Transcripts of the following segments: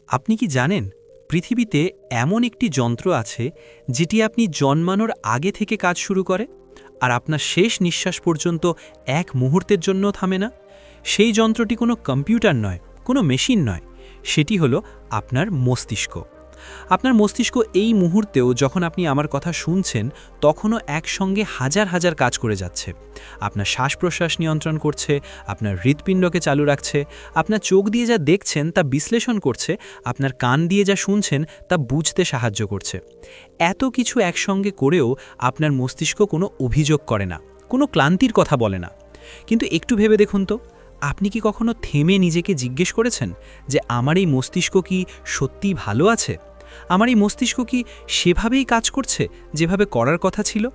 আপনি কি জানেন পৃথিবীতে এমন একটি যন্ত্র আছে যেটি আপনি জন্মানোর আগে থেকে কাজ শুরু করে আর আপনার শেষ নিঃশ্বাস পর্যন্ত এক মুহূর্তের জন্য থামে না? সেই যন্ত্রটি কোনো কম্পিউটার নয়, কোনো মেশিন নয়, সেটি হলো আপনার মস্তিষ্ক। আপনার মস্তিষ্ক এই মুহূর্তেও যখন আপনি আমার কথা শুনছেন তখনও একসঙ্গে হাজার হাজার কাজ করে যাচ্ছে। আপনার শ্বাস-প্রশ্বাস নিয়ন্ত্রণ করছে, আপনার হৃৎপিণ্ডকে চালু রাখছে, আপনার চোখ দিয়ে যা দেখছেন তা বিশ্লেষণ করছে, আপনার কান দিয়ে যা শুনছেন তা বুঝতে সাহায্য করছে। এত কিছু একসঙ্গে করেও আপনার মস্তিষ্ক কোনো অভিযোগ করে না, কোনো ক্লান্তির কথা বলে না। কিন্তু একটু ভেবে দেখুন তো, আপনি কি কখনো থেমে নিজেকে জিজ্ঞেস করেছেন যে আমার এই মস্তিষ্ক কি সত্যিই ভালো আছে? আমার এই মস্তিষ্ক কি সেভাবেই কাজ করছে যেভাবে করার কথা ছিল?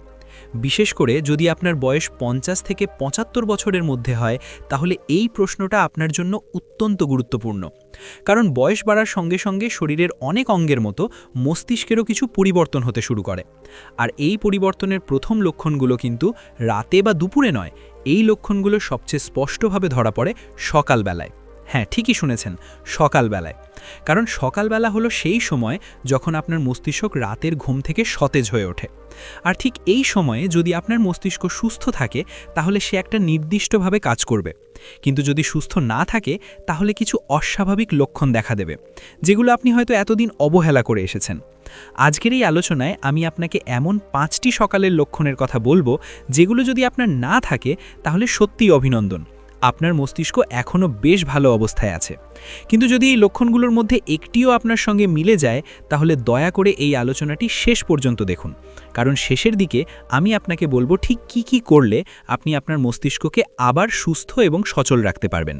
বিশেষ করে যদি আপনার বয়স ৫০ থেকে ৭৫ বছরের মধ্যে হয়, তাহলে এই প্রশ্নটা আপনার জন্য অত্যন্ত গুরুত্বপূর্ণ। কারণ বয়স বাড়ার সঙ্গে সঙ্গে শরীরের অনেক অঙ্গের মতো মস্তিষ্কেরও কিছু পরিবর্তন হতে শুরু করে। আর এই পরিবর্তনের প্রথম লক্ষণগুলো কিন্তু রাতে বা দুপুরে নয়, এই লক্ষণগুলো সবচেয়ে স্পষ্টভাবে ধরা পড়ে সকালবেলায়। হ্যাঁ, ঠিকই শুনেছেন, সকালবেলায়। কারণ সকালবেলা হলো সেই সময় যখন আপনার মস্তিষ্ক রাতের ঘুম থেকে সতেজ হয়ে ওঠে। আর ঠিক এই সময়ে যদি আপনার মস্তিষ্ক সুস্থ থাকে তাহলে সে একটা নির্দিষ্টভাবে কাজ করবে। কিন্তু যদি সুস্থ না থাকে তাহলে কিছু অস্বাভাবিক লক্ষণ দেখা দেবে, যেগুলো আপনি হয়তো এতদিন অবহেলা করে এসেছেন। আজকের এই আলোচনায় আমি আপনাকে এমন 5টি সকালের লক্ষণের কথা বলবো, যেগুলো যদি আপনার না থাকে তাহলে সত্যিই অভিনন্দন, আপনার মস্তিষ্ক এখনও বেশ ভালো অবস্থায় আছে। কিন্তু যদি এই লক্ষণগুলোর মধ্যে একটিও আপনার সঙ্গে মিলে যায় তাহলে দয়া করে এই আলোচনাটি শেষ পর্যন্ত দেখুন, কারণ শেষের দিকে আমি আপনাকে বলবো ঠিক কি করলে আপনি আপনার মস্তিষ্ককে আবার সুস্থ এবং সচল রাখতে পারবেন।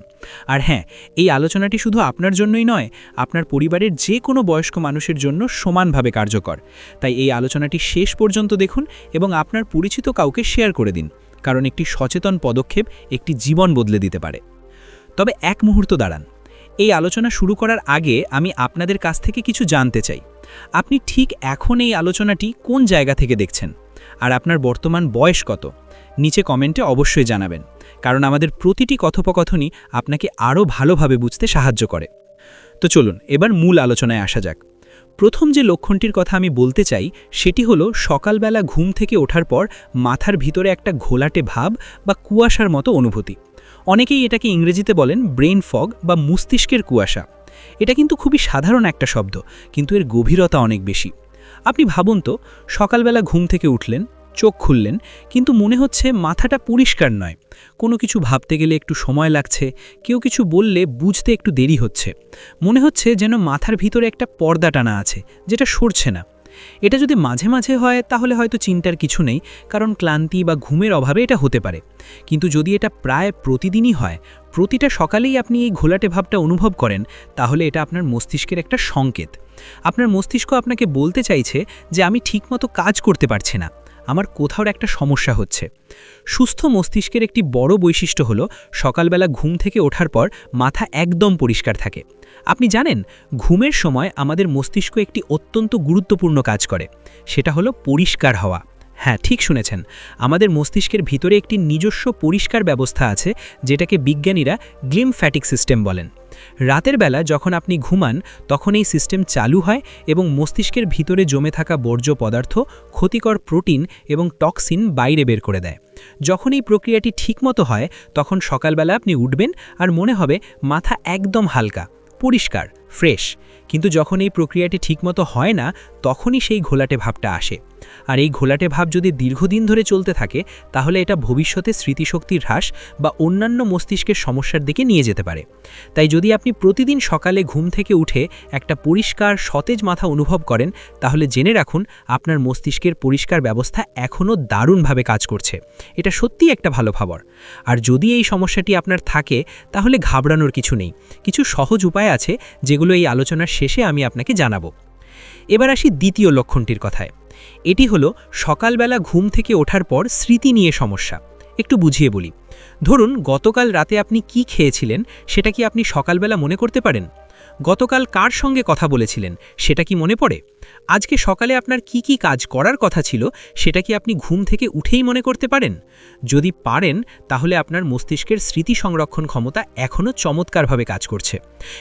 আর হ্যাঁ, এই আলোচনাটি শুধু আপনার জন্যই নয়, আপনার পরিবারের যে কোনো বয়স্ক মানুষের জন্য সমানভাবে কার্যকর। তাই এই আলোচনাটি শেষ পর্যন্ত দেখুন এবং আপনার পরিচিত কাউকে শেয়ার করে দিন, কারণ একটি সচেতন পদক্ষেপ একটি জীবন বদলে দিতে পারে। তবে এক মুহূর্ত দাঁড়ান, এই আলোচনা শুরু করার আগে আমি আপনাদের কাছ থেকে কিছু জানতে চাই। আপনি ঠিক এখন এই আলোচনাটি কোন জায়গা থেকে দেখছেন? আর আপনার বর্তমান বয়স কত? নিচে কমেন্টে অবশ্যই জানাবেন, কারণ আমাদের প্রতিটি কথোপকথনই আপনাকে আরও ভালোভাবে বুঝতে সাহায্য করে। তো চলুন এবার মূল আলোচনায় আসা যাক। প্রথম যে লক্ষণটির কথা আমি বলতে চাই সেটি হলো সকালবেলা ঘুম থেকে ওঠার পর মাথার ভিতরে একটা ঘোলাটে ভাব বা কুয়াশার মতো অনুভূতি। অনেকেই এটাকে ইংরেজিতে বলেন ব্রেইন ফগ বা মস্তিষ্কের কুয়াশা। এটা কিন্তু খুবই সাধারণ একটা শব্দ, কিন্তু এর গভীরতা অনেক বেশি। আপনি ভাবুন তো, সকালবেলা ঘুম থেকে উঠলেন, চোখ খুললেন, কিন্তু মনে হচ্ছে মাথাটা পরিষ্কার নয়, কোনো কিছু ভাবতে গেলে একটু সময় লাগছে, কেউ কিছু বললে বুঝতে একটু দেরি হচ্ছে, মনে হচ্ছে যেন মাথার ভিতরে একটা পর্দা টানা আছে যেটা সরছে না। এটা যদি মাঝে মাঝে হয় তাহলে হয়তো চিন্তার কিছু নেই, কারণ ক্লান্তি বা ঘুমের অভাবে এটা হতে পারে। কিন্তু যদি এটা প্রায় প্রতিদিনই হয়, প্রতিটা সকালেই আপনি এই ঘোলাটে ভাবটা অনুভব করেন, তাহলে এটা আপনার মস্তিষ্কের একটা সংকেত। আপনার মস্তিষ্ক আপনাকে বলতে চাইছে যে আমি ঠিকমতো কাজ করতে পারছি না, আমার কোথাও একটা সমস্যা হচ্ছে। সুস্থ মস্তিষ্কের একটি বড় বৈশিষ্ট্য হলো সকালবেলা ঘুম থেকে ওঠার পর মাথা একদম পরিষ্কার থাকে। আপনি জানেন, ঘুমের সময় আমাদের মস্তিষ্ক একটি অত্যন্ত গুরুত্বপূর্ণ কাজ করে, সেটা হলো পরিষ্কার হওয়া। হ্যাঁ, ঠিক শুনেছেন, আমাদের মস্তিষ্কের ভিতরে একটি নিজস্ব পরিষ্কার ব্যবস্থা আছে, যেটাকে বিজ্ঞানীরা গ্লিমফ্যাটিক সিস্টেম বলেন। রাতের বেলা যখন আপনি ঘুমান তখন এই সিস্টেম চালু হয় এবং মস্তিষ্কের ভিতরে জমে থাকা বর্জ্য পদার্থ, ক্ষতিকর প্রোটিন এবং টক্সিন বাইরে বের করে দেয়। যখন এই প্রক্রিয়াটি ঠিকমতো হয় তখন সকালবেলা আপনি উঠবেন আর মনে হবে মাথা একদম হালকা, পরিষ্কার, ফ্রেশ। কিন্তু যখন এই প্রক্রিয়াটি ঠিকমতো হয় না তখনই সেই ঘোলাটে ভাবটা আসে। আর এই ঘোলাটে ভাব যদি দীর্ঘদিন ধরে চলতে থাকে তাহলে এটা ভবিষ্যতে স্মৃতিশক্তির হ্রাস বা অন্যান্য মস্তিষ্কের সমস্যার দিকে নিয়ে যেতে পারে। তাই যদি আপনি প্রতিদিন সকালে ঘুম থেকে উঠে একটা পরিষ্কার সতেজ মাথা অনুভব করেন, তাহলে জেনে রাখুন আপনার মস্তিষ্কের পরিষ্কার ব্যবস্থা এখনও দারুণভাবে কাজ করছে। এটা সত্যিই একটা ভালো খবর। আর যদি এই সমস্যাটি আপনার থাকে তাহলে ঘাবড়ানোর কিছু নেই, কিছু সহজ উপায় আছে যেগুলো এই আলোচনার শেষে আমি আপনাকে জানাবো। এবার আসি দ্বিতীয় লক্ষণটির কথায়। এটি হলো সকালবেলা ঘুম থেকে ওঠার পর স্মৃতি নিয়ে সমস্যা। একটু বুঝিয়ে বলি। ধরুন গতকাল রাতে আপনি কি খেয়েছিলেন সেটা কি আপনি সকালবেলা মনে করতে পারেন? গতকাল কার সঙ্গে কথা বলেছিলেন সেটা কি মনে পড়ে? আজকে সকালে আপনার কি কি কাজ করার কথা ছিল সেটা কি আপনি ঘুম থেকে উঠেই মনে করতে পারেন? যদি পারেন তাহলে আপনার মস্তিষ্কের স্মৃতি সংরক্ষণ ক্ষমতা এখনও চমৎকারভাবে কাজ করছে।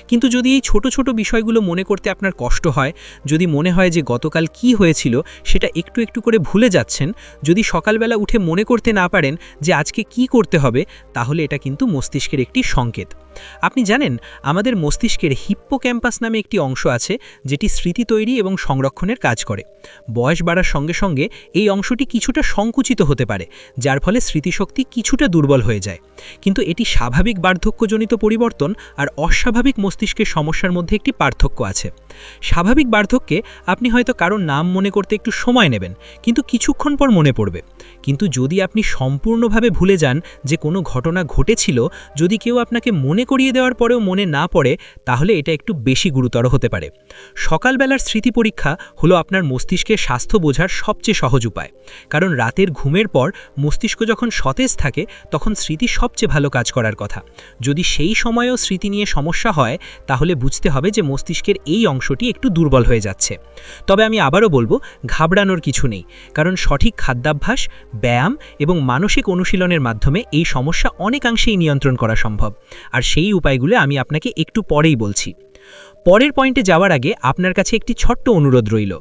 কিন্তু যদি এই ছোট ছোট বিষয়গুলো মনে করতে আপনার কষ্ট হয়, যদি মনে হয় যে গতকাল কি হয়েছিল সেটা একটু একটু করে ভুলে যাচ্ছেন, যদি সকালবেলা উঠে মনে করতে না পারেন যে আজকে কি করতে হবে, তাহলে এটা কিন্তু মস্তিষ্কের একটি সংকেত। আপনি জানেন, আমাদের মস্তিষ্কের হিপ্পোক্যাম্পাস নামে একটি অংশ আছে যেটি স্মৃতি তৈরি এবং সংরক্ষণের কাজ করে। বয়স বাড়ার সঙ্গে সঙ্গে এই অংশটি কিছুটা সংকুচিত হতে পারে, যার ফলে স্মৃতিশক্তি কিছুটা দুর্বল হয়ে যায়। কিন্তু এটি স্বাভাবিক বার্ধক্যজনিত পরিবর্তন আর অস্বাভাবিক মস্তিষ্কের সমস্যার মধ্যে একটি পার্থক্য আছে। স্বাভাবিক বার্ধক্যে আপনি হয়তো কারোর নাম মনে করতে একটু সময় নেবেন, কিন্তু কিছুক্ষণ পর মনে পড়বে। কিন্তু যদি আপনি সম্পূর্ণভাবে ভুলে যান যে কোনো ঘটনা ঘটেছিল, যদি কেউ আপনাকে মনে করিয়ে দেওয়ার পরেও মনে না পড়ে, তাহলে এটা একটু বেশি গুরুতর হতে পারে। সকালবেলার স্মৃতি পরীক্ষা হলো আপনার মস্তিষ্কের স্বাস্থ্য বোঝার সবচেয়ে সহজ উপায়। কারণ রাতের ঘুমের পর মস্তিষ্ক যখন সতেজ থাকে, তখন স্মৃতি সবচেয়ে ভালো কাজ করার কথা। যদি সেই সময়েও স্মৃতি নিয়ে সমস্যা হয়, তাহলে বুঝতে হবে যে মস্তিষ্কের এই অংশটি একটু দুর্বল হয়ে যাচ্ছে। তবে আমি আবারও বলবো, ঘাবড়ানোর কিছু নেই, কারণ সঠিক খাদ্যাভ্যাস, ব্যায়াম এবং মানসিক অনুশীলনের মাধ্যমে এই সমস্যা অনেকাংশেই নিয়ন্ত্রণ করা সম্ভব। আর সেই উপায়গুলো আমি আপনাকে একটু পরেই বলছি। পরের পয়েন্টে যাওয়ার আগে আপনার কাছে একটি ছোট্ট অনুরোধ রইল।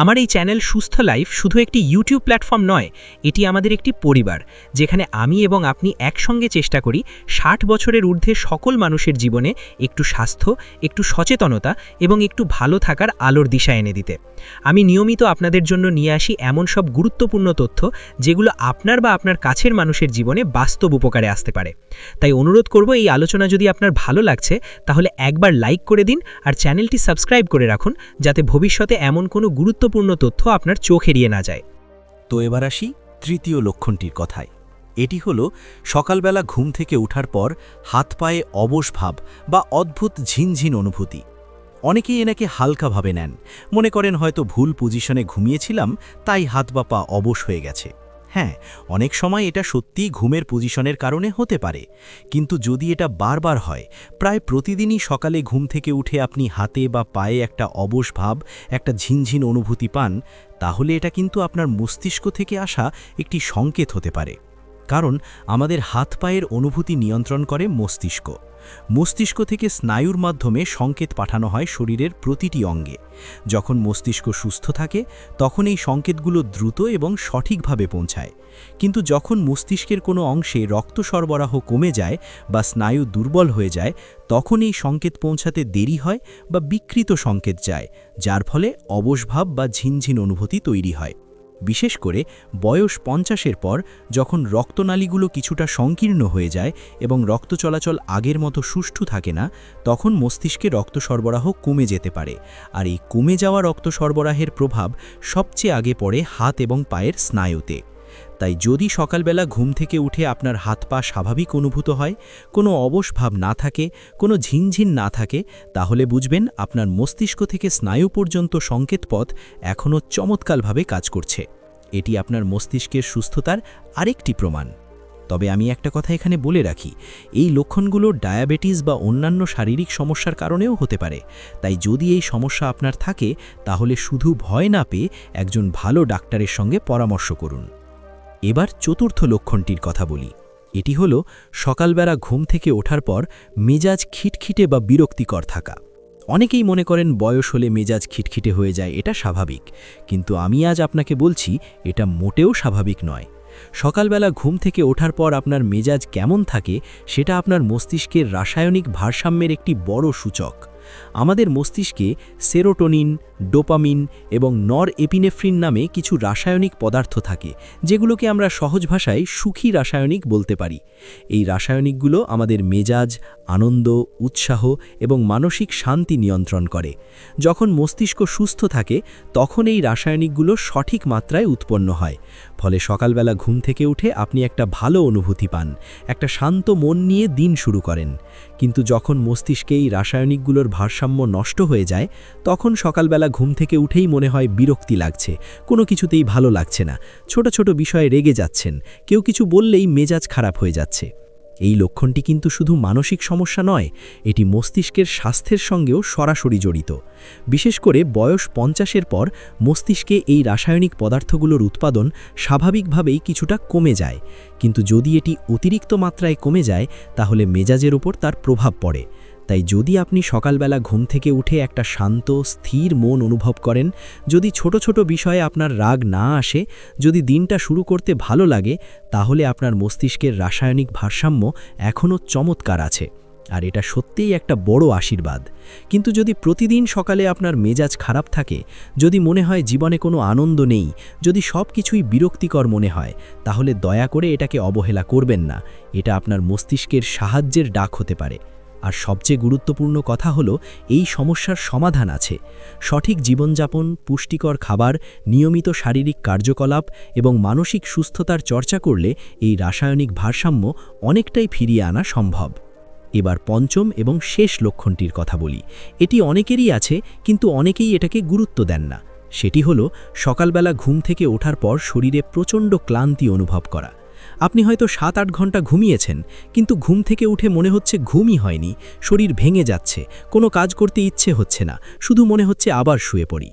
আমার এই চ্যানেল সুস্থ লাইফ শুধু একটি ইউটিউব প্ল্যাটফর্ম নয়, এটি আমাদের একটি পরিবার, যেখানে আমি এবং আপনি একসঙ্গে চেষ্টা করি 60 বছরের ঊর্ধ্বে সকল মানুষের জীবনে একটু স্বাস্থ্য, একটু সচেতনতা এবং একটু ভালো থাকার আলোর দিশা এনে দিতে। আমি নিয়মিত আপনাদের জন্য নিয়ে আসি এমন সব গুরুত্বপূর্ণ তথ্য যেগুলো আপনার বা আপনার কাছের মানুষের জীবনে বাস্তব উপকারে আসতে পারে। তাই অনুরোধ করব, এই আলোচনা যদি আপনার ভালো লাগছে তাহলে একবার লাইক করে দিন আর চ্যানেলটি সাবস্ক্রাইব করে রাখুন, যাতে ভবিষ্যতে এমন কোনো গুরুত্বপূর্ণ তথ্য আপনার চোখ এড়িয়ে না যায়। তো এবার আসি তৃতীয় লক্ষণটির কথায়। এটি হলো সকালবেলা ঘুম থেকে ওঠার পর হাত পায়ে অবশ ভাব বা অদ্ভুত ঝিনঝিন অনুভূতি। অনেকেই এনাকে হালকাভাবে নেন, মনে করেন হয়তো ভুল পজিশনে ঘুমিয়েছিলাম, তাই হাত বা পা অবশ হয়ে গেছে। হ্যাঁ, অনেক সময় এটা সত্যিই ঘুমের পজিশনের কারণে হতে পারে, কিন্তু যদি এটা বারবার হয়, প্রায় প্রতিদিনই সকালে ঘুম থেকে উঠে আপনি হাতে বা পায়ে একটা অবশ ভাব, একটা ঝিনঝিন অনুভূতি পান, তাহলে এটা কিন্তু আপনার মস্তিষ্ক থেকে আসা একটি সংকেত হতে পারে। কারণ আমাদের হাত পায়ের অনুভূতি নিয়ন্ত্রণ করে মস্তিষ্ক। মস্তিষ্ক থেকে স্নায়ুর মাধ্যমে সংকেত পাঠানো হয় শরীরের প্রতিটি অঙ্গে। যখন মস্তিষ্ক সুস্থ থাকে, তখন এই সংকেতগুলো দ্রুত এবং সঠিকভাবে পৌঁছায়। কিন্তু যখন মস্তিষ্কের কোনো অংশে রক্ত সরবরাহ কমে যায় বা স্নায়ু দুর্বল হয়ে যায়, তখন এই সংকেত পৌঁছাতে দেরি হয় বা বিকৃত সংকেত যায়, যার ফলে অবশভাব বা ঝিনঝিন অনুভূতি তৈরি হয়। বিশেষ করে বয়স 50-এর পর, যখন রক্তনালীগুলো কিছুটা সংকীর্ণ হয়ে যায় এবং রক্ত চলাচল আগের মতো সুষ্ঠু থাকে না, তখন মস্তিষ্কে রক্ত সরবরাহ কমে যেতে পারে। আর এই কমে যাওয়া রক্ত সরবরাহের প্রভাব সবচেয়ে আগে পড়ে হাত এবং পায়ের স্নায়ুতে। তাই যদি সকালবেলা ঘুম থেকে উঠে আপনার হাত পা স্বাভাবিক অনুভূত হয়, কোনো অবশ ভাব না থাকে, কোনো ঝিনঝিন না থাকে, তাহলে বুঝবেন আপনার মস্তিষ্ক থেকে স্নায়ু পর্যন্ত সংকেতপথ এখনও চমৎকারভাবে কাজ করছে। এটি আপনার মস্তিষ্কের সুস্থতার আরেকটি প্রমাণ। তবে আমি একটা কথা এখানে বলে রাখি, এই লক্ষণগুলো ডায়াবেটিস বা অন্যান্য শারীরিক সমস্যার কারণেও হতে পারে। তাই যদি এই সমস্যা আপনার থাকে, তাহলে শুধু ভয় না পেয়ে একজন ভালো ডাক্তারের সঙ্গে পরামর্শ করুন। এবার চতুর্থ লক্ষণটির কথা বলি। এটি হলো সকালবেলা ঘুম থেকে ওঠার পর মেজাজ খিটখিটে বা বিরক্তিকর থাকা। অনেকেই মনে করেন বয়স হলে মেজাজ খিটখিটে হয়ে যায়, এটা স্বাভাবিক। কিন্তু আমি আজ আপনাকে বলছি, এটা মোটেও স্বাভাবিক নয়। সকালবেলা ঘুম থেকে ওঠার পর আপনার মেজাজ কেমন থাকে, সেটা আপনার মস্তিষ্কের রাসায়নিক ভারসাম্যের একটি বড় সূচক। আমাদের মস্তিষ্কে সেরোটোনিন, ডোপামিন এবং নর এপিনেফ্রিন নামে কিছু রাসায়নিক পদার্থ থাকে, যেগুলোকে আমরা সহজ ভাষায় সুখী রাসায়নিক বলতে পারি। এই রাসায়নিকগুলো আমাদের মেজাজ, আনন্দ, উৎসাহ এবং মানসিক শান্তি নিয়ন্ত্রণ করে। যখন মস্তিষ্ক সুস্থ থাকে, তখন এই রাসায়নিকগুলো সঠিক মাত্রায় উৎপন্ন হয়। ফলে সকালবেলা ঘুম থেকে উঠে আপনি একটা ভালো অনুভূতি পান, একটা শান্ত মন নিয়ে দিন শুরু করেন। কিন্তু যখন মস্তিষ্কে এই রাসায়নিকগুলোর ভারসাম্য নষ্ট হয়ে যায়, তখন সকালবেলা ঘুম থেকে উঠেই মনে হয় বিরক্তি লাগছে, কোনো কিছুতেই ভালো লাগছে না, ছোট ছোট বিষয়ে রেগে যাচ্ছেন, কেউ কিছু বললেই মেজাজ খারাপ হয়ে যাচ্ছে। এই লক্ষণটি কিন্তু শুধু মানসিক সমস্যা নয়, এটি মস্তিষ্কের স্বাস্থ্যের সঙ্গেও সরাসরি জড়িত। বিশেষ করে বয়স 50-এর পর মস্তিষ্কে এই রাসায়নিক পদার্থগুলোর উৎপাদন স্বাভাবিকভাবেই কিছুটা কমে যায়, কিন্তু যদি এটি অতিরিক্ত মাত্রায় কমে যায় তাহলে মেজাজের ওপর তার প্রভাব পড়ে। তাই যদি আপনি সকালবেলা ঘুম থেকে উঠে একটা শান্ত স্থির মন অনুভব করেন, যদি ছোট ছোট বিষয়ে আপনার রাগ না আসে, যদি দিনটা শুরু করতে ভালো লাগে, তাহলে আপনার মস্তিষ্কের রাসায়নিক ভারসাম্য এখনও চমৎকার আছে, আর এটা সত্যিই একটা বড় আশীর্বাদ। কিন্তু যদি প্রতিদিন সকালে আপনার মেজাজ খারাপ থাকে, যদি মনে হয় জীবনে কোনো আনন্দ নেই, যদি সব কিছুই বিরক্তিকর মনে হয়, তাহলে দয়া করে এটাকে অবহেলা করবেন না। এটা আপনার মস্তিষ্কের সাহায্যের ডাক হতে পারে। আর সবচেয়ে গুরুত্বপূর্ণ কথা হলো, এই সমস্যার সমাধান আছে। সঠিক জীবনযাপন, পুষ্টিকর খাবার, নিয়মিত শারীরিক কার্যকলাপ এবং মানসিক সুস্থতার চর্চা করলে এই রাসায়নিক ভারসাম্য অনেকটাই ফিরিয়ে আনা সম্ভব। এবার পঞ্চম এবং শেষ লক্ষণটির কথা বলি। এটি অনেকেরই আছে, কিন্তু অনেকেই এটাকে গুরুত্ব দেন না। সেটি হলো সকালবেলা ঘুম থেকে ওঠার পর শরীরে প্রচণ্ড ক্লান্তি অনুভব করা। আপনি হয়তো 7-8 ঘন্টা ঘুমিয়েছেন, কিন্তু ঘুম থেকে উঠে মনে হচ্ছে ঘুমই হয়নি, শরীর ভেঙে যাচ্ছে, কোনো কাজ করতে ইচ্ছে হচ্ছে না, শুধু মনে হচ্ছে আবার শুয়ে পড়ি।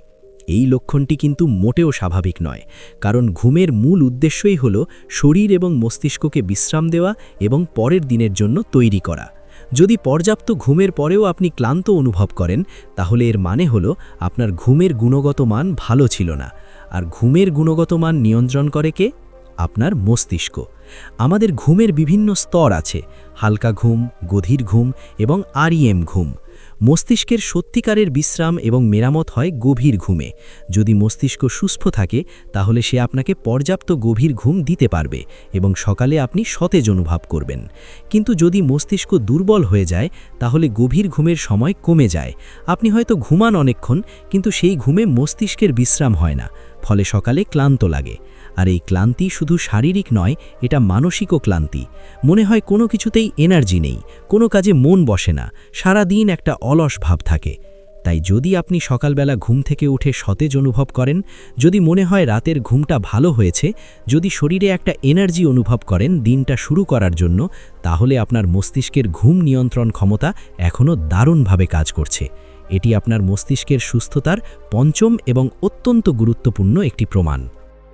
এই লক্ষণটি কিন্তু মোটেও স্বাভাবিক নয়, কারণ ঘুমের মূল উদ্দেশ্যই হলো শরীর এবং মস্তিষ্ককে বিশ্রাম দেওয়া এবং পরের দিনের জন্য তৈরি করা। যদি পর্যাপ্ত ঘুমের পরেও আপনি ক্লান্ত অনুভব করেন, তাহলে এর মানে হলো আপনার ঘুমের গুণগত মান ভালো ছিল না। আর ঘুমের গুণগত মান নিয়ন্ত্রণ করে কে? আপনার মস্তিষ্ক। আমাদের ঘুমের বিভিন্ন স্তর আছে: হালকা ঘুম, গভীর ঘুম এবং REM ঘুম। মস্তিষ্কের সত্যিকারের বিশ্রাম এবং মেরামত হয় গভীর ঘুমে। যদি মস্তিষ্ক সুস্থ থাকে, তাহলে সে আপনাকে পর্যাপ্ত গভীর ঘুম দিতে পারবে এবং সকালে আপনি সতেজ অনুভব করবেন। কিন্তু যদি মস্তিষ্ক দুর্বল হয়ে যায়, তাহলে গভীর ঘুমের সময় কমে যায়। আপনি হয়তো ঘুমান অনেকক্ষণ, কিন্তু সেই ঘুমে মস্তিষ্কের বিশ্রাম হয় না, ফলে সকালে ক্লান্ত লাগে। আর এই ক্লান্তি শুধু শারীরিক নয়, এটা মানসিকও ক্লান্তি। মনে হয় কোনো কিছুতেই এনার্জি নেই, কোনো কাজে মন বসে না, সারা দিন একটা অলস ভাব থাকে। তাই যদি আপনি সকালবেলা ঘুম থেকে উঠে সতেজ অনুভব করেন, যদি মনে হয় রাতের ঘুমটা ভালো হয়েছে, যদি শরীরে একটা এনার্জি অনুভব করেন দিনটা শুরু করার জন্য, তাহলে আপনার মস্তিষ্কের ঘুম নিয়ন্ত্রণ ক্ষমতা এখনও দারুণভাবে কাজ করছে। এটি আপনার মস্তিষ্কের সুস্থতার পঞ্চম এবং অত্যন্ত গুরুত্বপূর্ণ একটি প্রমাণ।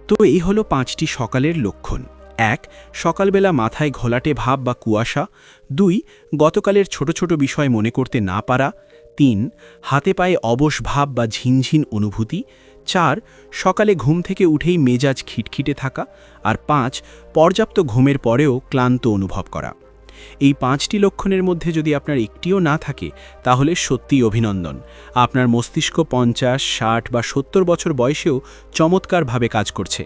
তো এই হলো 5টি সকালের লক্ষণ। 1. সকালবেলা মাথায় ঘোলাটে ভাব বা কুয়াশা। 2. গতকালের ছোট ছোট বিষয় মনে করতে না পারা। 3. হাতে পায়ে অবশ ভাব বা ঝিনঝিন অনুভূতি। 4. সকালে ঘুম থেকে উঠেই মেজাজ খিটখিটে থাকা। আর 5. পর্যাপ্ত ঘুমের পরেও ক্লান্ত অনুভব করা। এই 5টি লক্ষণের মধ্যে যদি আপনার একটিও না থাকে, তাহলে সত্যিই অভিনন্দন। আপনার মস্তিষ্ক 50, 60 বা 70 বছর বয়সেও চমৎকারভাবে কাজ করছে।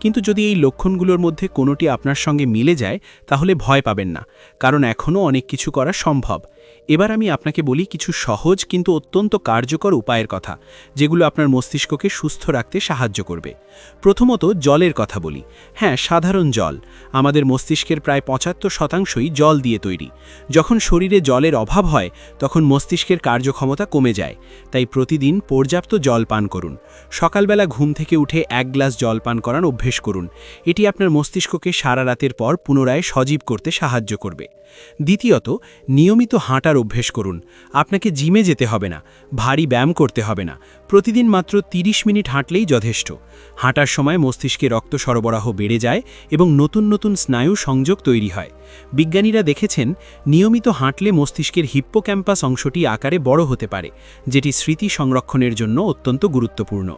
কিন্তু যদি এই লক্ষণগুলোর মধ্যে কোনোটি আপনার সঙ্গে মিলে যায়, তাহলে ভয় পাবেন না, কারণ এখনও অনেক কিছু করা সম্ভব। এবার আমি আপনাকে বলি কিছু সহজ কিন্তু অত্যন্ত কার্যকর উপায়ের কথা, যেগুলো আপনার মস্তিষ্ককে সুস্থ রাখতে সাহায্য করবে। প্রথমত জলের কথা বলি। হ্যাঁ, সাধারণ জল। আমাদের মস্তিষ্কের প্রায় 75%ই জল দিয়ে তৈরি। যখন শরীরে জলের অভাব হয়, তখন মস্তিষ্কের কার্যক্ষমতা কমে যায়। তাই প্রতিদিন পর্যাপ্ত জল পান করুন। সকালবেলা ঘুম থেকে উঠে 1 গ্লাস জল পান করার অভ্যেস করুন। এটি আপনার মস্তিষ্ককে সারা রাতের পর পুনরায় সজীব করতে সাহায্য করবে। দ্বিতীয়ত, নিয়মিত হাঁটার অভ্যেস করুন। আপনাকে জিমে যেতে হবে না, ভারী ব্যায়াম করতে হবে না। প্রতিদিন মাত্র 30 মিনিট হাঁটলেই যথেষ্ট। হাঁটার সময় মস্তিষ্কে রক্ত সরবরাহ বেড়ে যায় এবং নতুন নতুন স্নায়ু সংযোগ তৈরি হয়। বিজ্ঞানীরা দেখেছেন, নিয়মিত হাঁটলে মস্তিষ্কের হিপ্পোক্যাম্পাস অংশটি আকারে বড় হতে পারে, যেটি স্মৃতি সংরক্ষণের জন্য অত্যন্ত গুরুত্বপূর্ণ।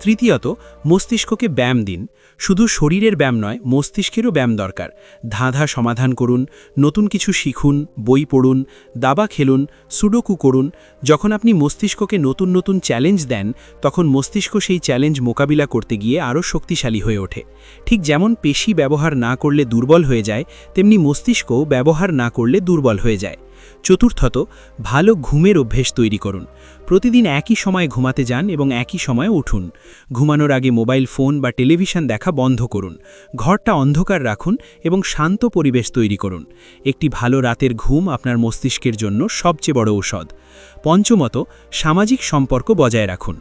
তৃতীয়ত, মস্তিষ্ককে ব্যায়াম দিন। শুধু শরীরের ব্যায়াম নয়, মস্তিষ্কেরও ব্যায়াম দরকার। ধাঁধা সমাধান করুন, নতুন কিছু শিখুন, বই পড়ুন, দাবা খেলুন, সুডোকু করুন। যখন আপনি মস্তিষ্ককে নতুন নতুন চ্যালেঞ্জ দেন, তখন মস্তিষ্ক সেই চ্যালেঞ্জ মোকাবিলা করতে গিয়ে আরও শক্তিশালী হয়ে ওঠে। ঠিক যেমন পেশি ব্যবহার না করলে দুর্বল হয়ে যায়, তেমনি মস্তিষ্কও ব্যবহার না করলে দুর্বল হয়ে যায়। চতুর্থত, ভালো ঘুমের অভ্যেস তৈরি করুন। প্রতিদিন একই সময়ে ঘুমাতে যান এবং একই সময়ে উঠুন। ঘুমানোর আগে মোবাইল ফোন বা টেলিভিশন দেখা বন্ধ করুন। ঘরটা অন্ধকার রাখুন এবং শান্ত পরিবেশ তৈরি করুন। একটি ভালো রাতের ঘুম আপনার মস্তিষ্কের জন্য সবচেয়ে বড় ঔষধ। পঞ্চমত, সামাজিক সম্পর্ক বজায় রাখুন।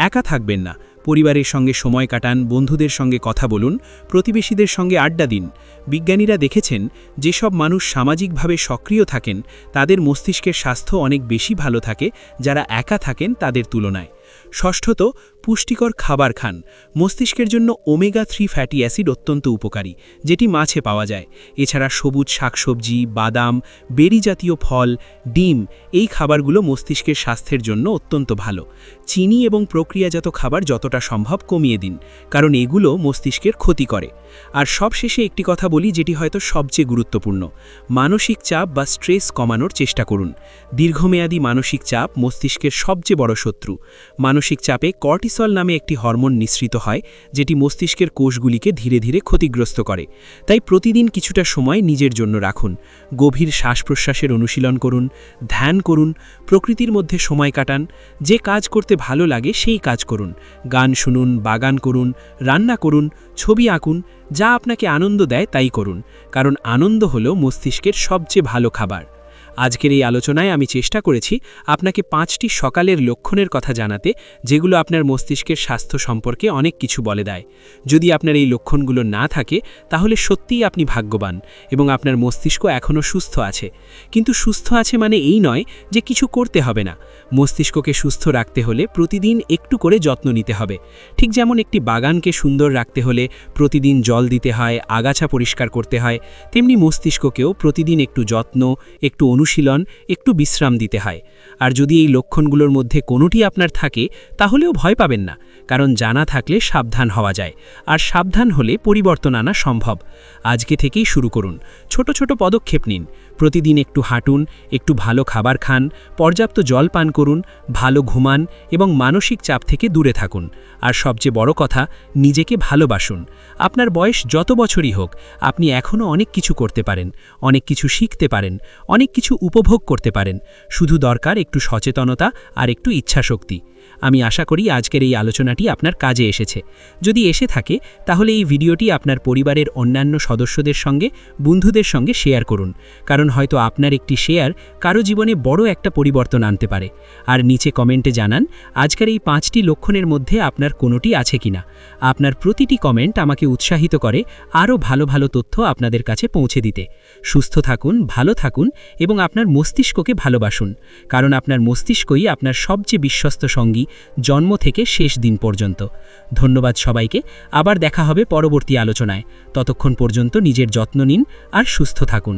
একা থাকবেন না, পরিবারের সঙ্গে সময় কাটান, বন্ধুদের সঙ্গে কথা বলুন, প্রতিবেশীদের সঙ্গে আড্ডা দিন। বিজ্ঞানীরা দেখেছেন যেসব মানুষ সামাজিকভাবে সক্রিয় থাকেন তাদের মস্তিষ্কের স্বাস্থ্য অনেক বেশি ভালো থাকে যারা একা থাকেন তাদের তুলনায়। ষষ্ঠত, পুষ্টিকর খাবার খান। মস্তিষ্কের জন্য ওমেগা-3 ফ্যাটি অ্যাসিড অত্যন্ত উপকারী, যেটি মাছে পাওয়া যায়। এছাড়া সবুজ শাকসবজি, বাদাম, বেরি জাতীয় ফল, ডিম এই খাবারগুলো মস্তিষ্কের স্বাস্থ্যের জন্য অত্যন্ত ভালো। চিনি এবং প্রক্রিয়াজাত খাবার যতটা সম্ভব কমিয়ে দিন, কারণ এগুলো মস্তিষ্কের ক্ষতি করে। আর সবশেষে একটি কথা বলি যেটি হয়তো সবচেয়ে গুরুত্বপূর্ণ, মানসিক চাপ বা স্ট্রেস কমানোর চেষ্টা করুন। দীর্ঘমেয়াদী মানসিক চাপ মস্তিষ্কের সবচেয়ে বড় শত্রু। মানসিক চাপে কর্টিসল নামে একটি হরমোন নিঃসৃত হয় যেটি মস্তিষ্কের কোষগুলিকে ধীরে ধীরে ক্ষতিগ্রস্ত করে। তাই প্রতিদিন কিছুটা সময় নিজের জন্য রাখুন। গভীর শ্বাস-প্রশ্বাসের অনুশীলন করুন, ধ্যান করুন, প্রকৃতির মধ্যে সময় কাটান। যে কাজ করতে ভালো লাগে সেই কাজ করুন। গান শুনুন, বাগান করুন, রান্না করুন, ছবি আঁকুন, যা আপনাকে আনন্দ দেয় তাই করুন, কারণ আনন্দ হলো মস্তিষ্কের সবচেয়ে ভালো খাবার। আজকের এই আলোচনায় আমি চেষ্টা করেছি আপনাকে 5টি সকালের লক্ষণের কথা জানাতে, যেগুলো আপনার মস্তিষ্কের স্বাস্থ্য সম্পর্কে অনেক কিছু বলে দেয়। যদি আপনার এই লক্ষণগুলো না থাকে তাহলে সত্যিই আপনি ভাগ্যবান এবং আপনার মস্তিষ্ক এখনও সুস্থ আছে। কিন্তু সুস্থ আছে মানে এই নয় যে কিছু করতে হবে না। মস্তিষ্ককে সুস্থ রাখতে হলে প্রতিদিন একটু করে যত্ন নিতে হবে। ঠিক যেমন একটি বাগানকে সুন্দর রাখতে হলে প্রতিদিন জল দিতে হয়, আগাছা পরিষ্কার করতে হয়, তেমনি মস্তিষ্ককেও প্রতিদিন একটু যত্ন, একটু অনুশীলন, একটু বিশ্রাম দিতে হয়। আর যদি এই লক্ষণগুলোর মধ্যে কোনোটি আপনার থাকে তাহলেও ভয় পাবেন না, কারণ জানা থাকলে সাবধান হওয়া যায়, আর সাবধান হলে পরিবর্তন আনা সম্ভব। আজকে থেকেই শুরু করুন, ছোট ছোট পদক্ষেপ নিন। প্রতিদিন একটু হাঁটুন, একটু ভালো খাবার খান, পর্যাপ্ত জল পান করুন, ভালো ঘুমান এবং মানসিক চাপ থেকে দূরে থাকুন। আর সবচেয়ে বড় কথা, নিজেকে ভালোবাসুন। আপনার বয়স যত বছরই হোক, আপনি এখনও অনেক কিছু করতে পারেন, অনেক কিছু শিখতে পারেন, অনেক কিছু উপভোগ করতে পারেন। শুধু দরকার একটু সচেতনতা আর একটু ইচ্ছাশক্তি। আমি আশা করি আজকের এই আলোচনাটি আপনার কাজে এসেছে। যদি এসে থাকে তাহলে এই ভিডিওটি আপনার পরিবারের অন্যান্য সদস্যদের সঙ্গে, বন্ধুদের সঙ্গে শেয়ার করুন, কারণ হয়তো আপনার একটি শেয়ার কারো জীবনে বড় একটা পরিবর্তন আনতে পারে। আর নিচে কমেন্টে জানান আজকের এই 5টি লক্ষণের মধ্যে আপনার কোনোটি আছে কিনা। আপনার প্রতিটি কমেন্ট আমাকে উৎসাহিত করে আরও ভালো ভালো তথ্য আপনাদের কাছে পৌঁছে দিতে। সুস্থ থাকুন, ভালো থাকুন এবং আপনার মস্তিষ্ককে ভালোবাসুন, কারণ আপনার মস্তিষ্কই আপনার সবচেয়ে বিশ্বস্ত সঙ্গী জন্ম থেকে শেষ দিন পর্যন্ত। ধন্যবাদ সবাইকে। আবার দেখা হবে পরবর্তী আলোচনায়। ততক্ষণ পর্যন্ত নিজের যত্ন নিন আর সুস্থ থাকুন।